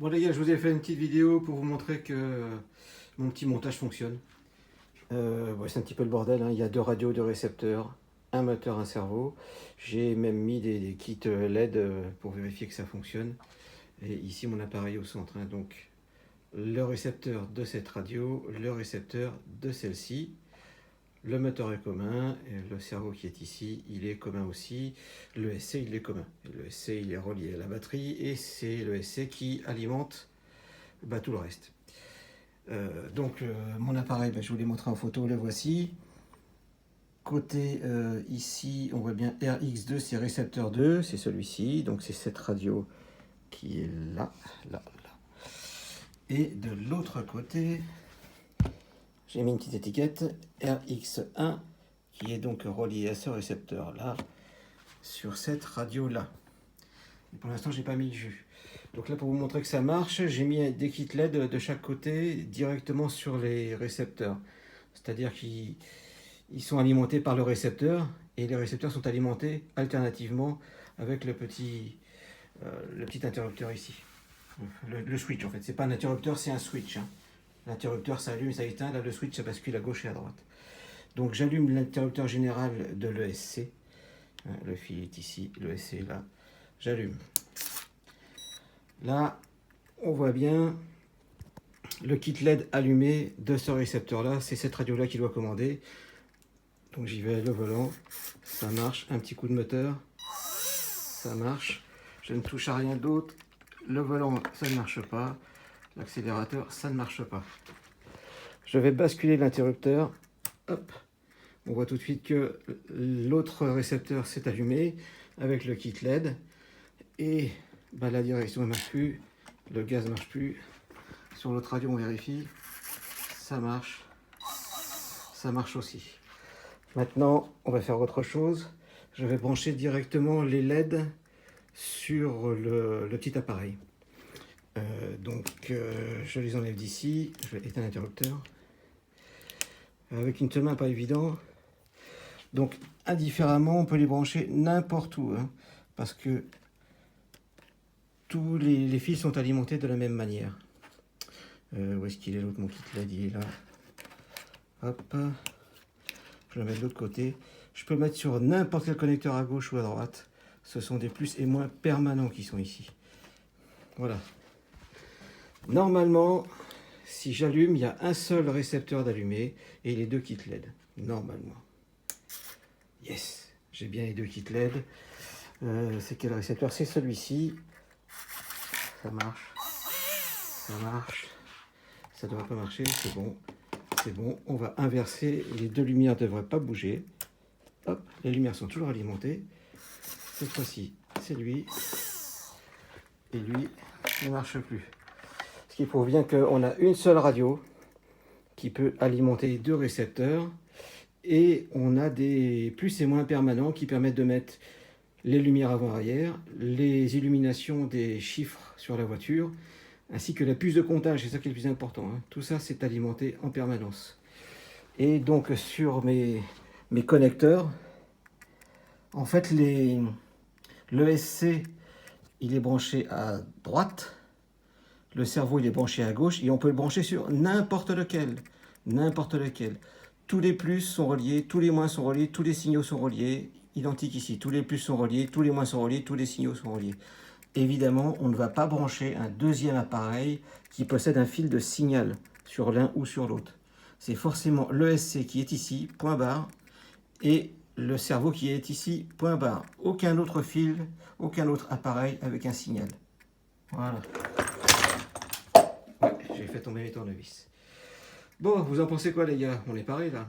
Bon les gars, je vous ai fait une petite vidéo pour vous montrer que mon petit montage fonctionne. C'est un petit peu le bordel, hein. Il y a 2 radios, 2 récepteurs, un moteur, un cerveau. J'ai même mis des kits LED pour vérifier que ça fonctionne. Et ici mon appareil au centre, hein. Donc le récepteur de cette radio, le récepteur de celle-ci. Le moteur est commun, et le cerveau qui est ici, il est commun aussi. Le SC, il est commun. Le SC, il est relié à la batterie et c'est le SC qui alimente tout le reste. Mon appareil, je vous l'ai montré en photo, le voici. Côté ici, on voit bien RX2, c'est récepteur 2, c'est celui-ci. Donc c'est cette radio qui est là. Et de l'autre côté, j'ai mis une petite étiquette RX1 qui est donc relié à ce récepteur là sur cette radio là. Et pour l'instant j'ai pas mis le jus. Donc là pour vous montrer que ça marche, j'ai mis des kits LED de chaque côté directement sur les récepteurs. C'est-à-dire qu'ils sont alimentés par le récepteur et les récepteurs sont alimentés alternativement avec le petit interrupteur ici. Le switch en fait, c'est pas un interrupteur, c'est un switch, hein. L'interrupteur s'allume, ça éteint, là le switch ça bascule à gauche et à droite. Donc j'allume l'interrupteur général de l'ESC, le fil est ici, l'ESC est là, j'allume. Là on voit bien le kit LED allumé de ce récepteur là, c'est cette radio là qui doit commander. Donc j'y vais, le volant, ça marche, un petit coup de moteur, ça marche, je ne touche à rien d'autre, le volant ça ne marche pas. L'accélérateur, ça ne marche pas. Je vais basculer l'interrupteur. Hop. On voit tout de suite que l'autre récepteur s'est allumé avec le kit LED. Et la direction ne marche plus. Le gaz ne marche plus. Sur l'autre radio, on vérifie. Ça marche. Ça marche aussi. Maintenant, on va faire autre chose. Je vais brancher directement les LED sur le petit appareil. Je les enlève d'ici, je vais éteindre l'interrupteur. Avec une seule main, pas évident. Donc, indifféremment, on peut les brancher n'importe où, hein, parce que tous les fils sont alimentés de la même manière. Où est-ce qu'il est l'autre, mon kit LED? Il est là. Hop. Je le mets de l'autre côté. Je peux le mettre sur n'importe quel connecteur à gauche ou à droite. Ce sont des plus et moins permanents qui sont ici. Voilà. Normalement, si j'allume, il y a un seul récepteur d'allumé et les 2 kits LED. Normalement. Yes, j'ai bien les 2 kits LED. C'est quel récepteur? C'est celui-ci. Ça marche. Ça marche. Ça ne devrait pas marcher. C'est bon. C'est bon. On va inverser. Les 2 lumières ne devraient pas bouger. Hop, les lumières sont toujours alimentées. Cette fois-ci, c'est lui. Et lui ne marche plus. Ce qui prouve bien qu'on a une seule radio qui peut alimenter 2 récepteurs et on a des plus et moins permanents qui permettent de mettre les lumières avant-arrière, les illuminations des chiffres sur la voiture, ainsi que la puce de comptage, c'est ça qui est le plus important, hein. Tout ça c'est alimenté en permanence. Et donc sur mes connecteurs, en fait l'ESC il est branché à droite. Le cerveau, il est branché à gauche et on peut le brancher sur n'importe lequel. N'importe lequel. Tous les plus sont reliés, tous les moins sont reliés, tous les signaux sont reliés. Identique ici. Tous les plus sont reliés, tous les moins sont reliés, tous les signaux sont reliés. Évidemment, on ne va pas brancher un deuxième appareil qui possède un fil de signal sur l'un ou sur l'autre. C'est forcément l'ESC qui est ici, point barre, et le cerveau qui est ici, point barre. Aucun autre fil, aucun autre appareil avec un signal. Voilà. Ouais, j'ai fait tomber mes tournevis. Bon, vous en pensez quoi les gars? On est pareil là.